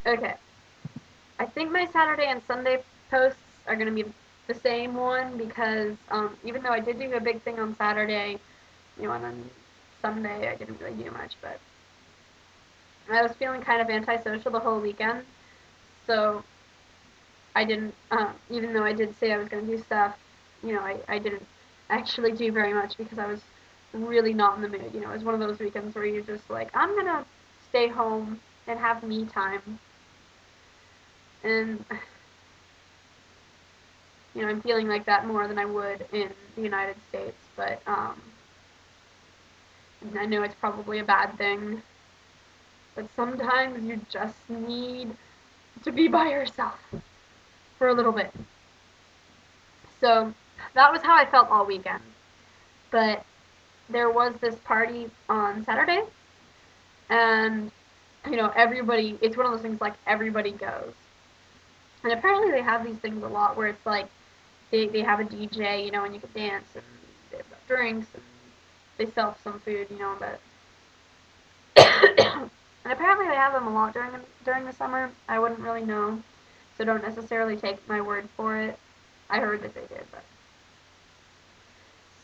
Okay. I think my Saturday and Sunday posts are going to be the same one because even though I did do a big thing on Saturday, and then Sunday I didn't really do much, but I was feeling kind of antisocial the whole weekend, so I didn't, even though I did say I was going to do stuff, I didn't actually do very much because I was really not in the mood. It was one of those weekends where you're just like, I'm going to stay home and have me time. And, I'm feeling like that more than I would in the United States, but I know it's probably a bad thing, but sometimes you just need to be by yourself for a little bit. So that was how I felt all weekend. But there was this party on Saturday, and everybody. It's one of those things like everybody goes, and apparently they have these things a lot where it's like they have a DJ, and you can dance and they have drinks and they sell some food, but and apparently they have them a lot during the summer. I wouldn't really know, so don't necessarily take my word for it. I heard that they did, but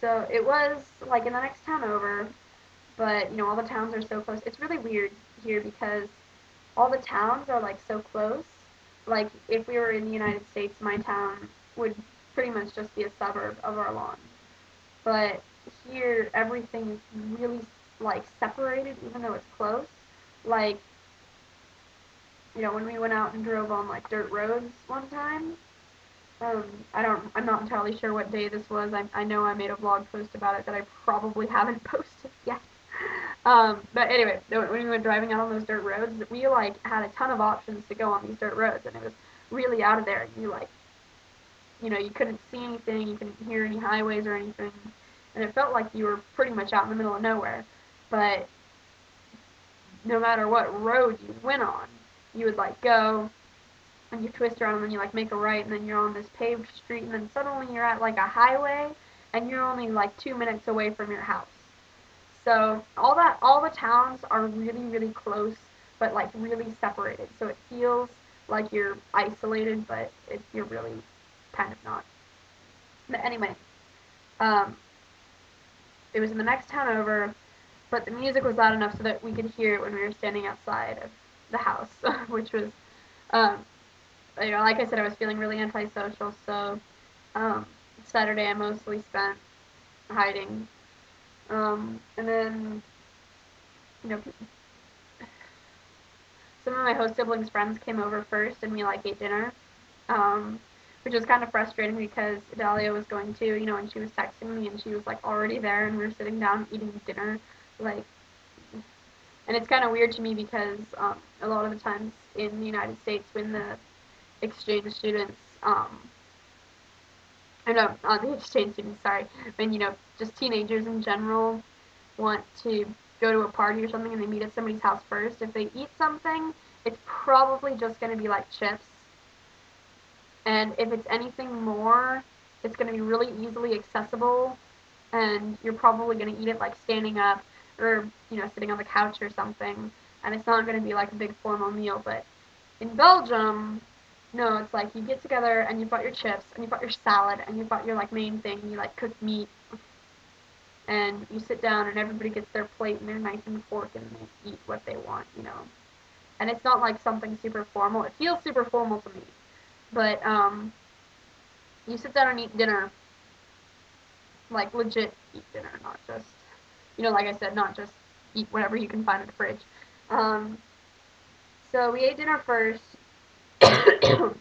so it was like in the next town over, but all the towns are so close. It's really weird here because all the towns are like so close. Like if we were in the United States, my town would pretty much just be a suburb of our lawn. But here everything is really like separated, even though it's close. Like when we went out and drove on like dirt roads one time. I'm not entirely sure what day this was. I know I made a vlog post about it that I probably haven't posted yet. But anyway, when we went driving out on those dirt roads, we like had a ton of options to go on these dirt roads, and it was really out of there. You like, you couldn't see anything, you couldn't hear any highways or anything, and it felt like you were pretty much out in the middle of nowhere. But no matter what road you went on, you would like go and you twist around and then you like make a right and then you're on this paved street and then suddenly you're at like a highway and you're only like 2 minutes away from your house. So all the towns are really, really close, but like really separated. So it feels like you're isolated, but you're really kind of not. But anyway, um, it was in the next town over, but the music was loud enough so that we could hear it when we were standing outside of the house, which was, um, like I said, I was feeling really antisocial. So um, Saturday I mostly spent hiding, and then you know some of my host siblings' friends came over first, and we like ate dinner, um, which was kind of frustrating because Dahlia was going to, and she was texting me, and she was like already there, and we were sitting down eating dinner, like. And it's kind of weird to me because a lot of the times in the United States, when the exchange students, or no, not the exchange students, sorry, when just teenagers in general want to go to a party or something and they meet at somebody's house first, if they eat something, it's probably just going to be like chips. And if it's anything more, it's going to be really easily accessible, and you're probably going to eat it like standing up or, sitting on the couch or something, and it's not going to be like a big formal meal. But in Belgium, no, it's like you get together and you've got your chips and you've got your salad and you've got your like main thing, you like cook meat, and you sit down and everybody gets their plate and their knife and fork and they eat what they want. And it's not like something super formal. It feels super formal to me, but you sit down and eat dinner, like legit eat dinner, not just, like I said, not just eat whatever you can find in the fridge. Um, so we ate dinner first, and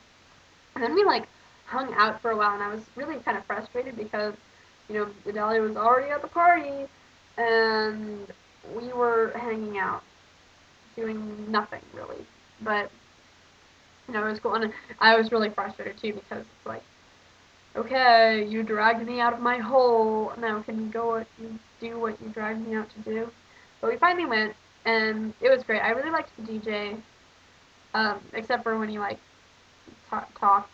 then we like hung out for a while, and I was really kind of frustrated because, Adelia was already at the party, and we were hanging out, doing nothing really. But it was cool, and I was really frustrated too because it's like, okay, you dragged me out of my hole. Now can you do what you dragged me out to do? But we finally went, and it was great. I really liked the DJ, except for when he like talked.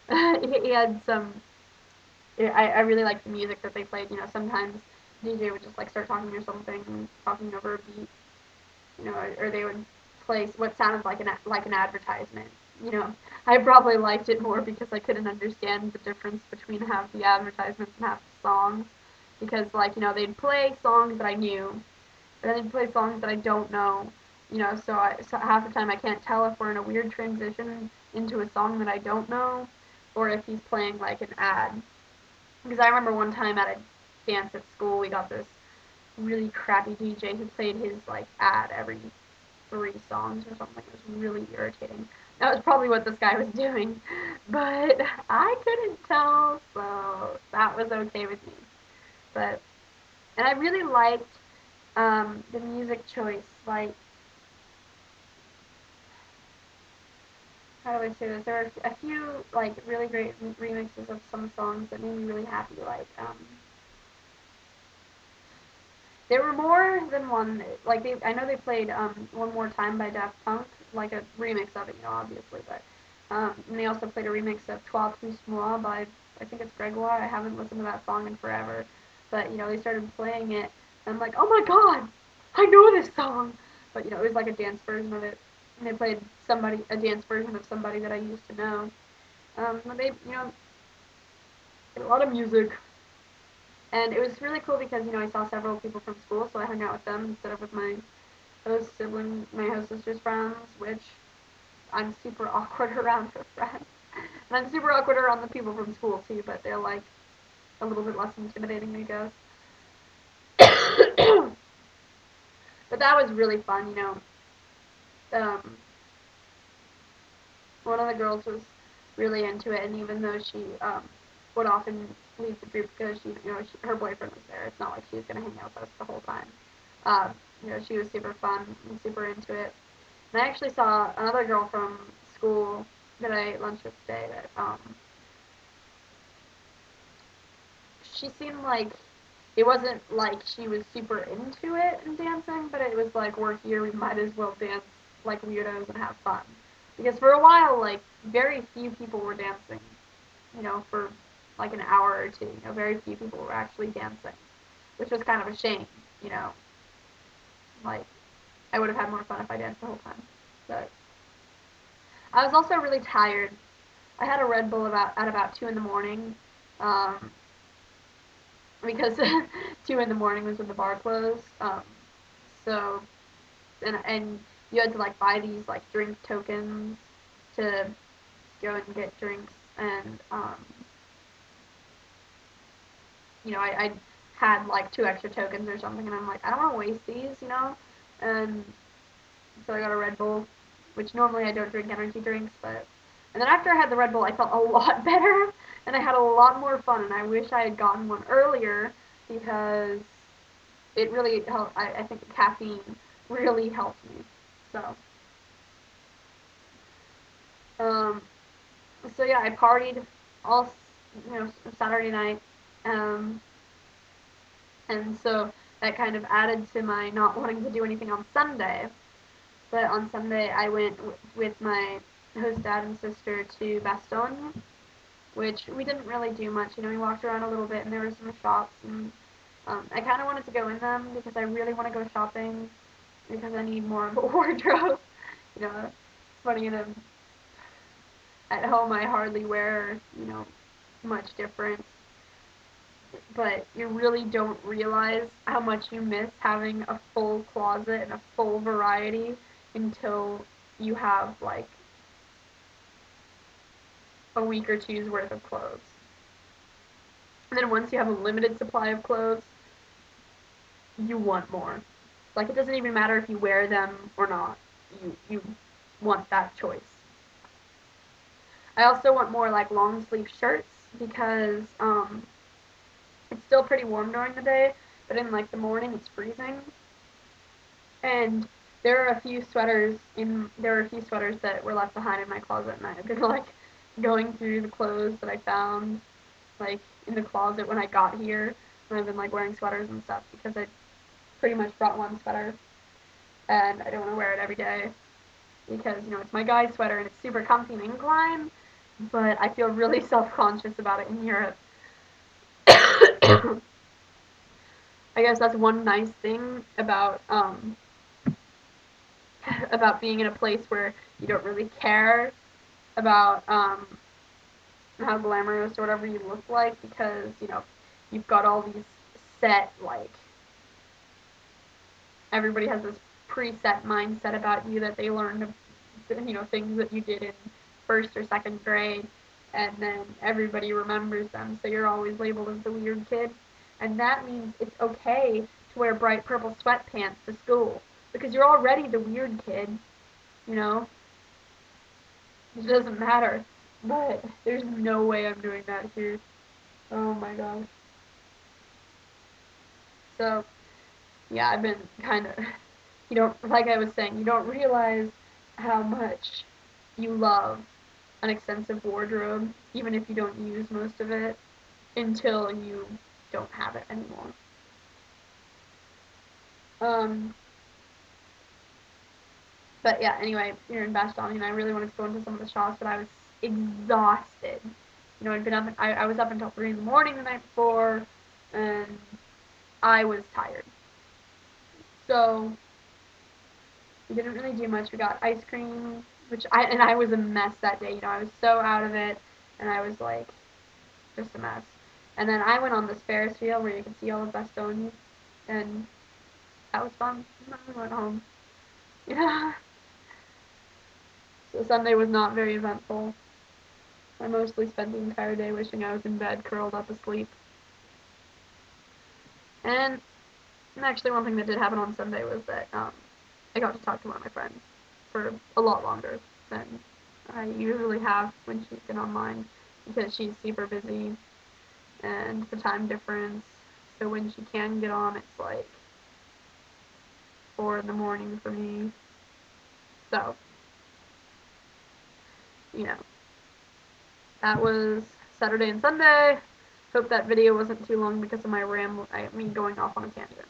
He had some. I really liked the music that they played. Sometimes DJ would just like start talking or something, talking over a beat. Or they would play what sounded like an advertisement. You know, I probably liked it more because I couldn't understand the difference between half the advertisements and half the songs. Because, like, you know, they'd play songs that I knew, but then they'd play songs that I don't know. You know, so half the time I can't tell if we're in a weird transition into a song that I don't know, or if he's playing like an ad. Because I remember one time at a dance at school, we got this really crappy DJ who played his like ad every 3 songs or something. It was really irritating. That was probably what this guy was doing, but I couldn't tell, so that was okay with me. But and I really liked the music choice. Like, how do I say this? There are a few like really great remixes of some songs that made me really happy. Like there were more than one. Like I know they played "One More Time" by Daft Punk, like a remix of it, you know, obviously. But and they also played a remix of "Toi Plus Moi" by I think it's Gregoire. I haven't listened to that song in forever, but you know they started playing it, and I'm like, oh my god, I know this song. But you know it was like a dance version of it, and they played a dance version of somebody that I used to know. But they you know a lot of music. And it was really cool because, you know, I saw several people from school, so I hung out with them instead of with my host sister's friends, which I'm super awkward around her friends. And I'm super awkward around the people from school, too, but they're, like, a little bit less intimidating, I guess. But that was really fun, you know. One of the girls was really into it, and even though she would often leave the group because her boyfriend was there, it's not like she was gonna hang out with us the whole time. You know, she was super fun and super into it. And I actually saw another girl from school that I ate lunch with today. That she seemed like it wasn't like she was super into it and dancing, but it was like we're here, we might as well dance like weirdos and have fun. Because for a while, like, very few people were dancing, you know, for like an hour or two. You know, very few people were actually dancing, which was kind of a shame, you know. Like, I would have had more fun if I danced the whole time. But I was also really tired. I had a Red Bull at about 2 in the morning, because 2 in the morning was when the bar closed. So and you had to like buy these like drink tokens to go and get drinks, and you know I had like 2 extra tokens or something, and I'm like, I don't want to waste these, you know, and so I got a Red Bull, which normally I don't drink energy drinks, but and then after I had the Red Bull, I felt a lot better, and I had a lot more fun, and I wish I had gotten one earlier because it really helped. I think the caffeine really helped me. So, um, so yeah, I partied all, you know, Saturday night, um, and so that kind of added to my not wanting to do anything on Sunday. But on Sunday, I went with my host dad and sister to Bastogne, which we didn't really do much. You know, we walked around a little bit, and there were some shops, and I kind of wanted to go in them because I really want to go shopping because I need more of a wardrobe. You know, it's funny, you know, at home I hardly wear, you know, much different, but you really don't realize how much you miss having a full closet and a full variety until you have like a week or two's worth of clothes. And then once you have a limited supply of clothes, you want more. Like, it doesn't even matter if you wear them or not. You want that choice. I also want more like long sleeve shirts because it's still pretty warm during the day, but in like the morning it's freezing. And there are a few sweaters that were left behind in my closet, and I've been like going through the clothes that I found like in the closet when I got here, and I've been like wearing sweaters and stuff because I pretty much brought one sweater and I don't want to wear it every day because, you know, it's my guy's sweater and it's super comfy and inclined, but I feel really self-conscious about it in Europe. I guess that's one nice thing about about being in a place where you don't really care about how glamorous or whatever you look like, because you've got all these set, like, everybody has this preset mindset about you that they learned, things that you did in first or second grade, and then everybody remembers them, so you're always labeled as the weird kid. And that means it's okay to wear bright purple sweatpants to school, because you're already the weird kid, you know? It doesn't matter. But there's no way I'm doing that here. Oh my gosh. So, yeah, I've been kind of, like I was saying, you don't realize how much you love an extensive wardrobe, even if you don't use most of it, until you don't have it anymore. Um, but yeah, anyway, you're in Bastoni, and I really wanted to go into some of the shops, but I was exhausted. I'd been up, I was up until 3 in the morning the night before, and I was tired. So, we didn't really do much. We got ice cream, I was a mess that day. I was so out of it, and I was like, just a mess. And then I went on this Ferris wheel where you can see all of Bastogne, and that was fun. And then we went home. Yeah. So Sunday was not very eventful. I mostly spent the entire day wishing I was in bed, curled up asleep. And actually, one thing that did happen on Sunday was that I got to talk to one of my friends for a lot longer than I usually have when she's been online, because she's super busy and the time difference. So when she can get on, it's like 4 in the morning for me. So, you know, that was Saturday and Sunday. Hope that video wasn't too long because of my going off on a tangent.